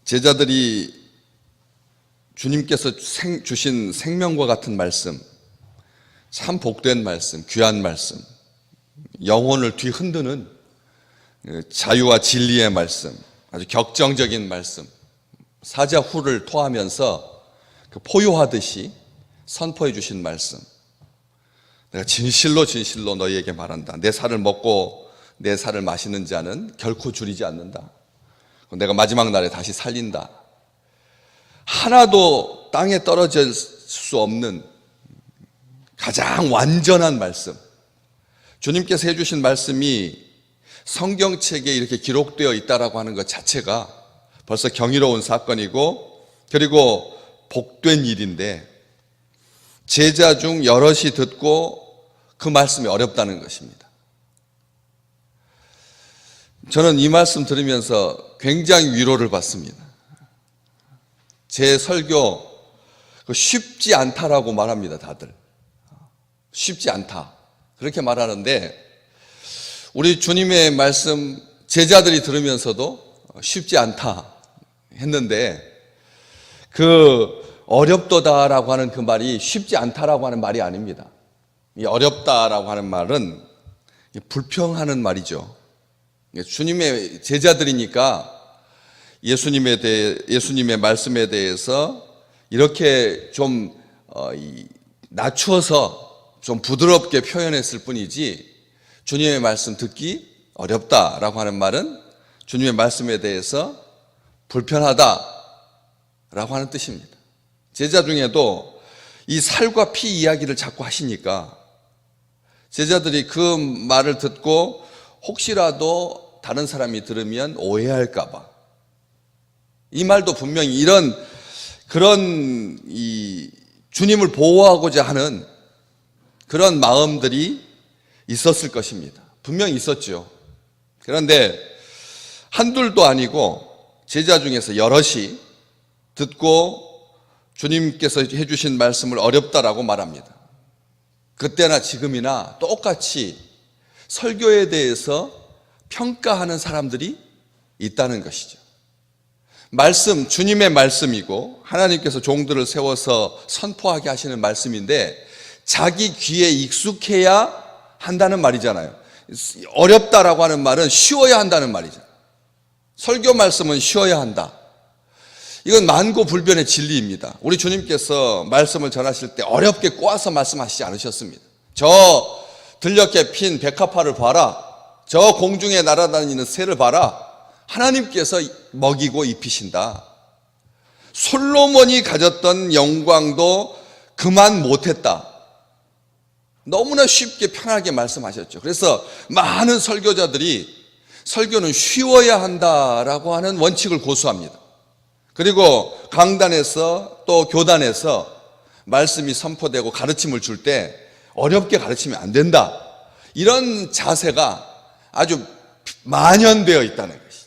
제자들이 주님께서 주신 생명과 같은 말씀, 참 복된 말씀, 귀한 말씀, 영혼을 뒤흔드는 자유와 진리의 말씀, 아주 격정적인 말씀, 사자후를 토하면서 포효하듯이 선포해 주신 말씀, 내가 진실로 진실로 너희에게 말한다. 내 살을 먹고 내 살을 마시는 자는 결코 줄이지 않는다. 내가 마지막 날에 다시 살린다. 하나도 땅에 떨어질 수 없는 가장 완전한 말씀, 주님께서 해주신 말씀이 성경책에 이렇게 기록되어 있다라고 하는 것 자체가 벌써 경이로운 사건이고, 그리고 복된 일인데, 제자 중 여럿이 듣고 그 말씀이 어렵다는 것입니다. 저는 이 말씀 들으면서 굉장히 위로를 받습니다. 제 설교 쉽지 않다라고 말합니다. 다들 쉽지 않다 그렇게 말하는데, 우리 주님의 말씀 제자들이 들으면서도 쉽지 않다 했는데, 그 어렵도다라고 하는 그 말이 쉽지 않다라고 하는 말이 아닙니다. 이 어렵다라고 하는 말은 불평하는 말이죠. 주님의 제자들이니까 예수님의 말씀에 대해서 이렇게 좀 낮추어서 좀 부드럽게 표현했을 뿐이지, 주님의 말씀 듣기 어렵다라고 하는 말은 주님의 말씀에 대해서 불편하다라고 하는 뜻입니다. 제자 중에도 이 살과 피 이야기를 자꾸 하시니까 제자들이 그 말을 듣고 혹시라도 다른 사람이 들으면 오해할까 봐, 이 말도 분명히 그런 주님을 보호하고자 하는 그런 마음들이 있었을 것입니다. 분명히 있었죠. 그런데 한둘도 아니고 제자 중에서 여럿이 듣고 주님께서 해주신 말씀을 어렵다라고 말합니다. 그때나 지금이나 똑같이 설교에 대해서 평가하는 사람들이 있다는 것이죠. 말씀, 주님의 말씀이고 하나님께서 종들을 세워서 선포하게 하시는 말씀인데, 자기 귀에 익숙해야 한다는 말이잖아요. 어렵다라고 하는 말은 쉬워야 한다는 말이잖아요. 설교 말씀은 쉬워야 한다. 이건 만고불변의 진리입니다. 우리 주님께서 말씀을 전하실 때 어렵게 꼬아서 말씀하시지 않으셨습니다. 저 들녘에 핀 백합화를 봐라, 저 공중에 날아다니는 새를 봐라, 하나님께서 먹이고 입히신다. 솔로몬이 가졌던 영광도 그만 못했다. 너무나 쉽게 편하게 말씀하셨죠. 그래서 많은 설교자들이 설교는 쉬워야 한다라고 하는 원칙을 고수합니다. 그리고 강단에서 또 교단에서 말씀이 선포되고 가르침을 줄 때 어렵게 가르치면 안 된다, 이런 자세가 아주 만연되어 있다는 것이죠.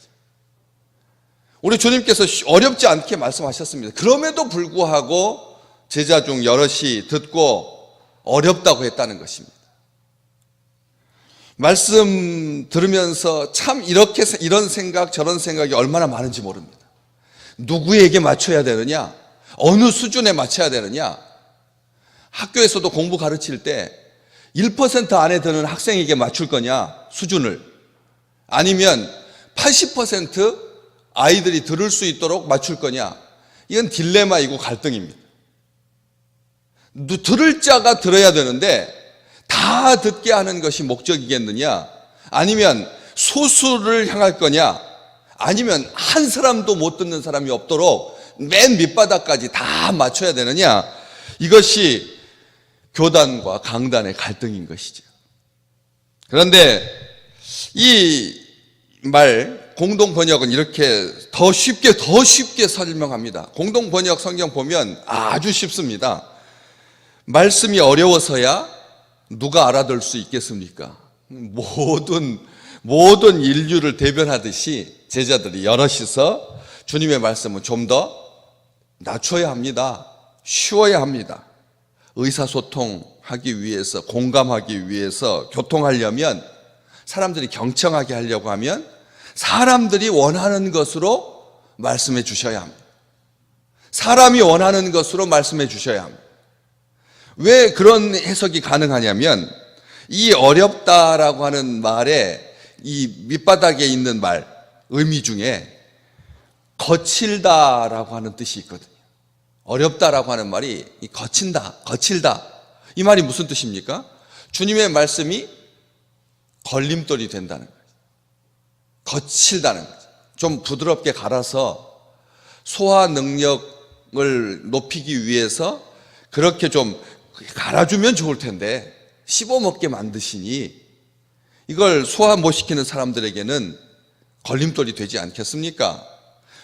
우리 주님께서 어렵지 않게 말씀하셨습니다. 그럼에도 불구하고 제자 중 여럿이 듣고 어렵다고 했다는 것입니다. 말씀 들으면서 참 이런 생각 저런 생각이 얼마나 많은지 모릅니다. 누구에게 맞춰야 되느냐, 어느 수준에 맞춰야 되느냐. 학교에서도 공부 가르칠 때 1% 안에 드는 학생에게 맞출 거냐, 수준을, 아니면 80% 아이들이 들을 수 있도록 맞출 거냐. 이건 딜레마이고 갈등입니다. 들을 자가 들어야 되는데 다 듣게 하는 것이 목적이겠느냐, 아니면 소수를 향할 거냐, 아니면 한 사람도 못 듣는 사람이 없도록 맨 밑바닥까지 다 맞춰야 되느냐. 이것이 교단과 강단의 갈등인 것이죠. 그런데 이 말 공동번역은 이렇게 더 쉽게 설명합니다. 공동번역 성경 보면 아주 쉽습니다. 말씀이 어려워서야 누가 알아들 수 있겠습니까? 모든 인류를 대변하듯이 제자들이 여럿이서 주님의 말씀은 좀 더 낮춰야 합니다. 쉬워야 합니다. 의사소통하기 위해서, 공감하기 위해서, 교통하려면, 사람들이 경청하게 하려고 하면 사람들이 원하는 것으로 말씀해 주셔야 합니다. 사람이 원하는 것으로 말씀해 주셔야 합니다. 왜 그런 해석이 가능하냐면 이 어렵다라고 하는 말에 이 밑바닥에 있는 말 의미 중에 거칠다라고 하는 뜻이 있거든요. 어렵다라고 하는 말이 거친다, 거칠다. 이 말이 무슨 뜻입니까? 주님의 말씀이 걸림돌이 된다는 거죠. 거칠다는 거죠. 좀 부드럽게 갈아서 소화 능력을 높이기 위해서 그렇게 좀 갈아주면 좋을 텐데 씹어먹게 만드시니 이걸 소화 못 시키는 사람들에게는 걸림돌이 되지 않겠습니까?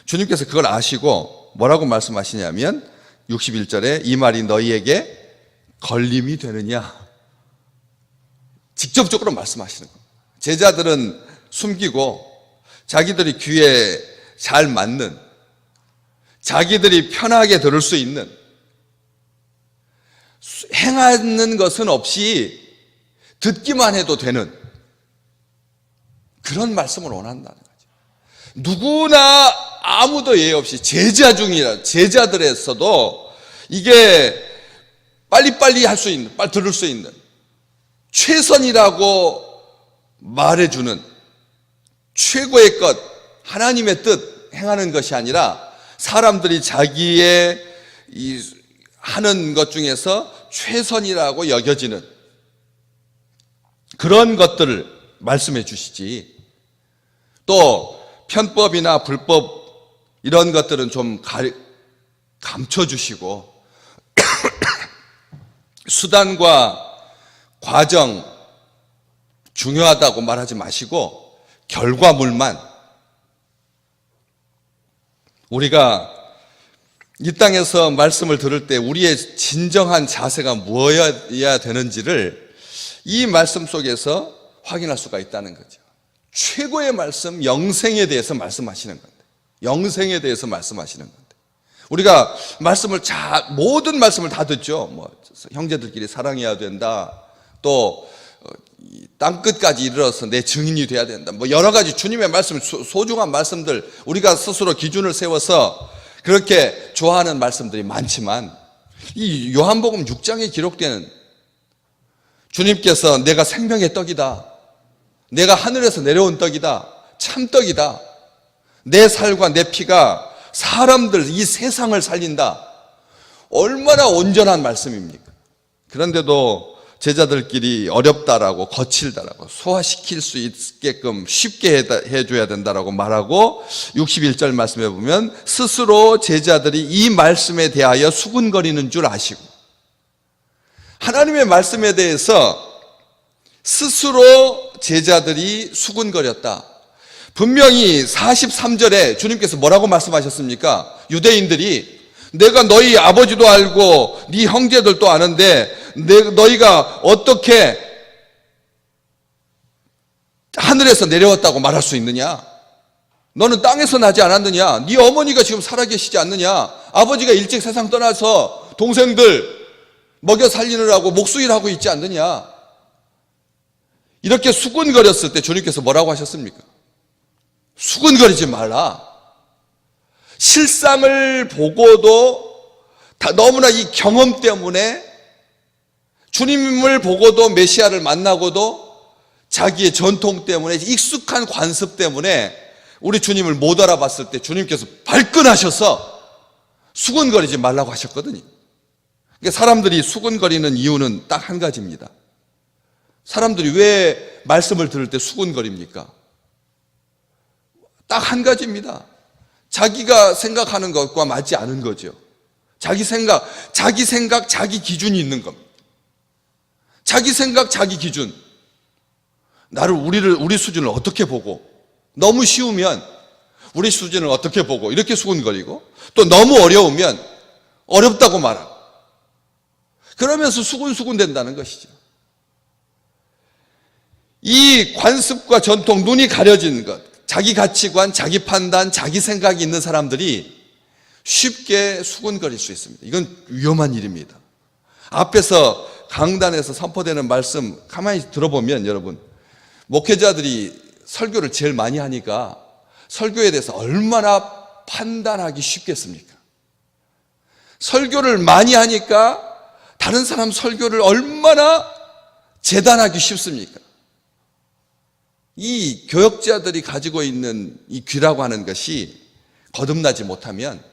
주님께서 그걸 아시고 뭐라고 말씀하시냐면 61절에 이 말이 너희에게 걸림이 되느냐? 직접적으로 말씀하시는 겁니다. 제자들은 숨기고 자기들이 귀에 잘 맞는, 자기들이 편하게 들을 수 있는, 행하는 것은 없이 듣기만 해도 되는 그런 말씀을 원한다는 거죠. 누구나 아무도 예외 없이 제자 중이라 제자들에서도 이게 빨리빨리 할 수 있는, 빨리 들을 수 있는 최선이라고 말해주는 최고의 것, 하나님의 뜻 행하는 것이 아니라 사람들이 자기의 하는 것 중에서 최선이라고 여겨지는 그런 것들을 말씀해 주시지. 또 편법이나 불법 이런 것들은 좀 감춰주시고 수단과 과정 중요하다고 말하지 마시고 결과물만. 우리가 이 땅에서 말씀을 들을 때 우리의 진정한 자세가 무엇이어야 되는지를 이 말씀 속에서 확인할 수가 있다는 거죠. 최고의 말씀, 영생에 대해서 말씀하시는 건데, 영생에 대해서 말씀하시는 건데, 우리가 말씀을 모든 말씀을 다 듣죠. 형제들끼리 사랑해야 된다. 또 땅끝까지 이르러서 내 증인이 돼야 된다. 여러 가지 주님의 말씀, 소중한 말씀들 우리가 스스로 기준을 세워서 그렇게 좋아하는 말씀들이 많지만 이 요한복음 6장에 기록되는 주님께서 내가 생명의 떡이다. 내가 하늘에서 내려온 떡이다. 참떡이다. 내 살과 내 피가 사람들, 이 세상을 살린다. 얼마나 온전한 말씀입니까? 그런데도 제자들끼리 어렵다라고, 거칠다라고, 소화시킬 수 있게끔 쉽게 해줘야 된다라고 말하고 61절 말씀해 보면 스스로 제자들이 이 말씀에 대하여 수군거리는 줄 아시고, 하나님의 말씀에 대해서 스스로 제자들이 수군거렸다. 분명히 43절에 주님께서 뭐라고 말씀하셨습니까? 유대인들이 내가 너희 아버지도 알고 네 형제들도 아는데 너희가 어떻게 하늘에서 내려왔다고 말할 수 있느냐? 너는 땅에서 나지 않았느냐? 네 어머니가 지금 살아계시지 않느냐? 아버지가 일찍 세상 떠나서 동생들 먹여 살리느라고 목수일 하고 있지 않느냐? 이렇게 수군거렸을 때 주님께서 뭐라고 하셨습니까? 수군거리지 말라. 실상을 보고도 너무나 이 경험 때문에 주님을 보고도 메시아를 만나고도 자기의 전통 때문에 익숙한 관습 때문에 우리 주님을 못 알아봤을 때 주님께서 발끈하셔서 수군거리지 말라고 하셨거든요. 그러니까 사람들이 수군거리는 이유는 딱 한 가지입니다. 사람들이 왜 말씀을 들을 때 수군거립니까? 딱 한 가지입니다. 자기가 생각하는 것과 맞지 않은 거죠. 자기 생각, 자기 기준이 있는 겁니다. 자기 생각, 자기 기준. 우리 수준을 어떻게 보고, 너무 쉬우면 우리 수준을 어떻게 보고, 이렇게 수군거리고, 또 너무 어려우면 어렵다고 말하고, 그러면서 수군수군 된다는 것이죠. 이 관습과 전통, 눈이 가려진 것, 자기 가치관, 자기 판단, 자기 생각이 있는 사람들이 쉽게 수군거릴 수 있습니다. 이건 위험한 일입니다. 앞에서 강단에서 선포되는 말씀 가만히 들어보면 여러분, 목회자들이 설교를 제일 많이 하니까 설교에 대해서 얼마나 판단하기 쉽겠습니까? 설교를 많이 하니까 다른 사람 설교를 얼마나 재단하기 쉽습니까? 이 교역자들이 가지고 있는 이 귀라고 하는 것이 거듭나지 못하면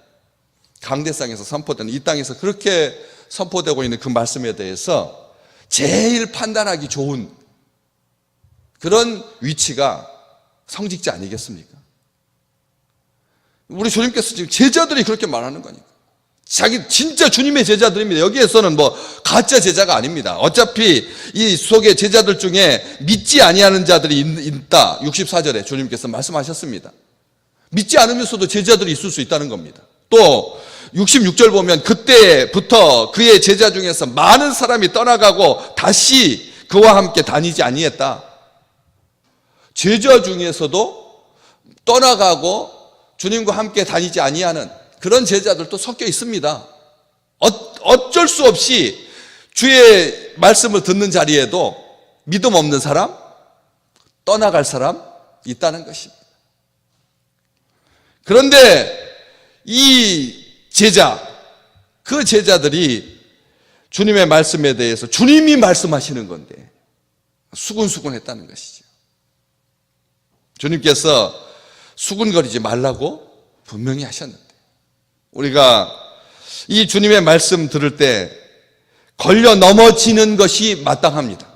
강대상에서 선포되는, 이 땅에서 그렇게 선포되고 있는 그 말씀에 대해서 제일 판단하기 좋은 그런 위치가 성직자 아니겠습니까? 우리 주님께서 지금 제자들이 그렇게 말하는 거니까. 자기 진짜 주님의 제자들입니다. 여기에서는 뭐 가짜 제자가 아닙니다. 어차피 이 속에 제자들 중에 믿지 아니하는 자들이 있다. 64절에 주님께서 말씀하셨습니다. 믿지 않으면서도 제자들이 있을 수 있다는 겁니다. 또 66절 보면 그때부터 그의 제자 중에서 많은 사람이 떠나가고 다시 그와 함께 다니지 아니했다. 제자 중에서도 떠나가고 주님과 함께 다니지 아니하는 그런 제자들도 섞여 있습니다. 어쩔 수 없이 주의 말씀을 듣는 자리에도 믿음 없는 사람, 떠나갈 사람 있다는 것입니다. 그런데 이 제자, 그 제자들이 주님의 말씀에 대해서 주님이 말씀하시는 건데 수군수군 했다는 것이죠. 주님께서 수군거리지 말라고 분명히 하셨는데 우리가 이 주님의 말씀 들을 때 걸려 넘어지는 것이 마땅합니다.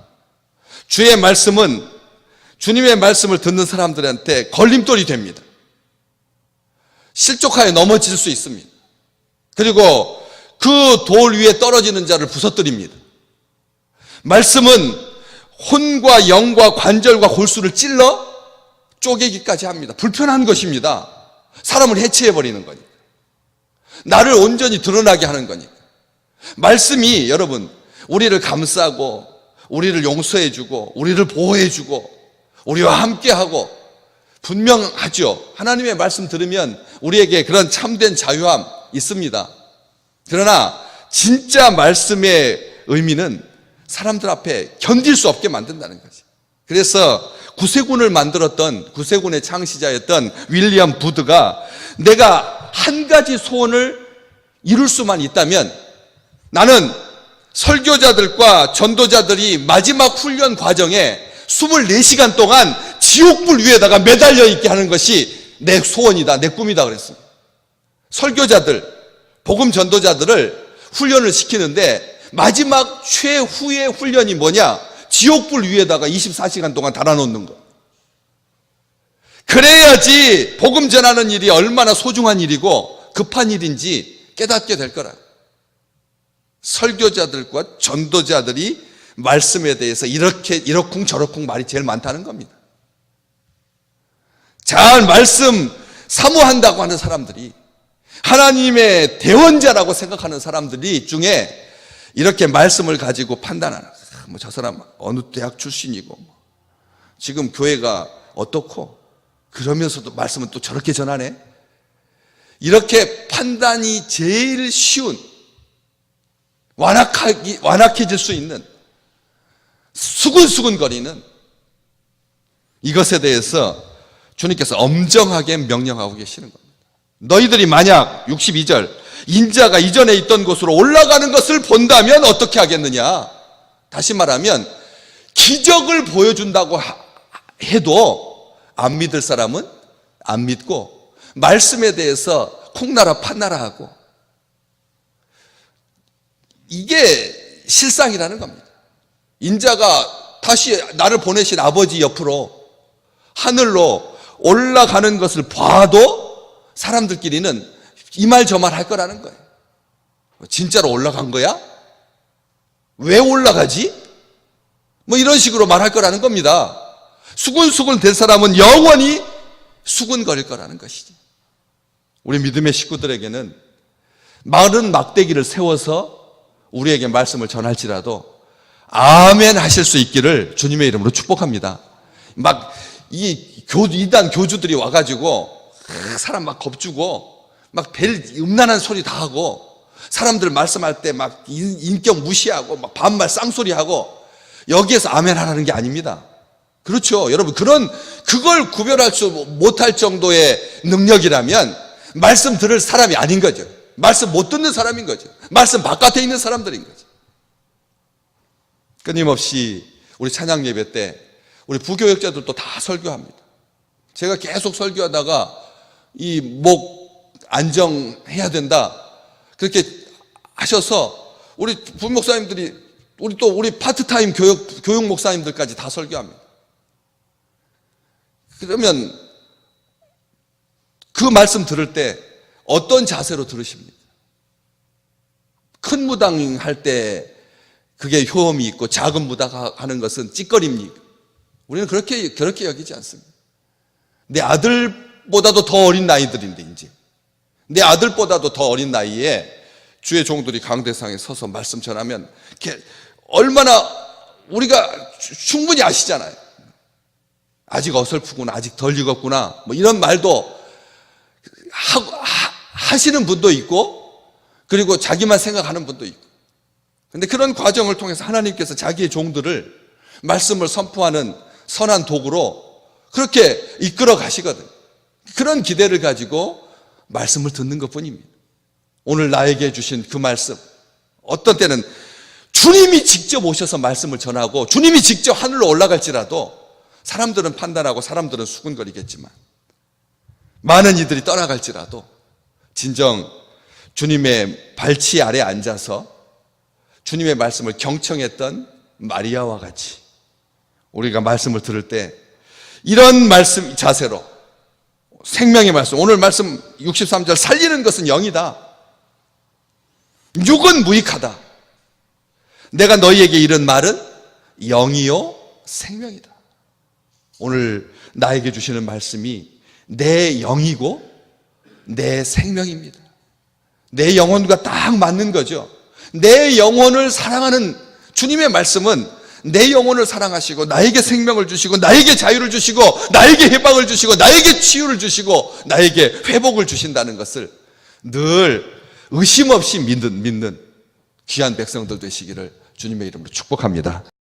주의 말씀은 주님의 말씀을 듣는 사람들한테 걸림돌이 됩니다. 실족하여 넘어질 수 있습니다. 그리고 그 돌 위에 떨어지는 자를 부서뜨립니다. 말씀은 혼과 영과 관절과 골수를 찔러 쪼개기까지 합니다. 불편한 것입니다. 사람을 해치해버리는 거니까. 나를 온전히 드러나게 하는 거니까. 말씀이 여러분 우리를 감싸고 우리를 용서해주고 우리를 보호해주고 우리와 함께하고 분명하죠. 하나님의 말씀 들으면 우리에게 그런 참된 자유함 있습니다. 그러나 진짜 말씀의 의미는 사람들 앞에 견딜 수 없게 만든다는 거지. 그래서 구세군을 만들었던 구세군의 창시자였던 윌리엄 부드가 내가 한 가지 소원을 이룰 수만 있다면 나는 설교자들과 전도자들이 마지막 훈련 과정에 24시간 동안 지옥불 위에다가 매달려 있게 하는 것이 내 소원이다, 내 꿈이다 그랬습니다. 설교자들, 복음 전도자들을 훈련을 시키는데 마지막 최후의 훈련이 뭐냐? 지옥불 위에다가 24시간 동안 달아놓는 거. 그래야지 복음 전하는 일이 얼마나 소중한 일이고 급한 일인지 깨닫게 될 거라. 설교자들과 전도자들이 말씀에 대해서 이러쿵 저러쿵 말이 제일 많다는 겁니다. 잘 말씀 사모한다고 하는 사람들이, 하나님의 대원자라고 생각하는 사람들이 중에 이렇게 말씀을 가지고 판단하는, 뭐 저 사람 어느 대학 출신이고 지금 교회가 어떻고 그러면서도 말씀은 또 저렇게 전하네. 이렇게 판단이 제일 쉬운, 완악해질 수 있는 수근수근거리는 이것에 대해서 주님께서 엄정하게 명령하고 계시는 겁니다. 너희들이 만약 62절 인자가 이전에 있던 곳으로 올라가는 것을 본다면 어떻게 하겠느냐? 다시 말하면 기적을 보여준다고 해도 안 믿을 사람은 안 믿고 말씀에 대해서 콩나라 판나라 하고, 이게 실상이라는 겁니다. 인자가 다시 나를 보내신 아버지 옆으로 하늘로 올라가는 것을 봐도 사람들끼리는 이 말 저 말 할 거라는 거예요. 진짜로 올라간 거야? 왜 올라가지? 뭐 이런 식으로 말할 거라는 겁니다. 수군수군 될 사람은 영원히 수군거릴 거라는 것이지. 우리 믿음의 식구들에게는 마른 막대기를 세워서 우리에게 말씀을 전할지라도 아멘 하실 수 있기를 주님의 이름으로 축복합니다. 막 이단 교주들이 와가지고 사람 막 겁주고 막 별 음란한 소리 다 하고 사람들 말씀할 때 막 인격 무시하고 막 반말 쌍소리하고 여기에서 아멘 하라는 게 아닙니다. 그렇죠. 여러분 그걸 구별할 수 못할 정도의 능력이라면 말씀 들을 사람이 아닌 거죠. 말씀 못 듣는 사람인 거죠. 말씀 바깥에 있는 사람들인 거죠. 끊임없이 우리 찬양 예배 때 우리 부교역자들도 다 설교합니다. 제가 계속 설교하다가 이 목 안정해야 된다 그렇게 하셔서 우리 부목사님들이 우리 파트타임 교육 목사님들까지 다 설교합니다. 그러면 그 말씀 들을 때 어떤 자세로 들으십니까? 큰 무당 할 때 그게 효험이 있고 작은 무당 하는 것은 찌꺼립니까? 우리는 그렇게 여기지 않습니다. 내 아들보다도 더 어린 나이들인데 이제 내 아들보다도 더 어린 나이에 주의 종들이 강대상에 서서 말씀 전하면 얼마나 우리가 충분히 아시잖아요. 아직 어설프구나, 아직 덜 익었구나, 뭐 이런 말도 하시는 분도 있고, 그리고 자기만 생각하는 분도 있고. 근데 그런 과정을 통해서 하나님께서 자기의 종들을 말씀을 선포하는 선한 도구로 그렇게 이끌어 가시거든요. 그런 기대를 가지고 말씀을 듣는 것 뿐입니다. 오늘 나에게 주신 그 말씀, 어떤 때는 주님이 직접 오셔서 말씀을 전하고 주님이 직접 하늘로 올라갈지라도 사람들은 판단하고 사람들은 수군거리겠지만, 많은 이들이 떠나갈지라도 진정 주님의 발치 아래 앉아서 주님의 말씀을 경청했던 마리아와 같이 우리가 말씀을 들을 때 이런 말씀 자세로, 생명의 말씀, 오늘 말씀 63절 살리는 것은 영이다, 육은 무익하다, 내가 너희에게 이른 말은 영이요 생명이다. 오늘 나에게 주시는 말씀이 내 영이고 내 생명입니다. 내 영혼과 딱 맞는 거죠. 내 영혼을 사랑하는 주님의 말씀은 내 영혼을 사랑하시고 나에게 생명을 주시고 나에게 자유를 주시고 나에게 해방을 주시고 나에게 치유를 주시고 나에게 회복을 주신다는 것을 늘 의심 없이 믿는 귀한 백성들 되시기를 주님의 이름으로 축복합니다.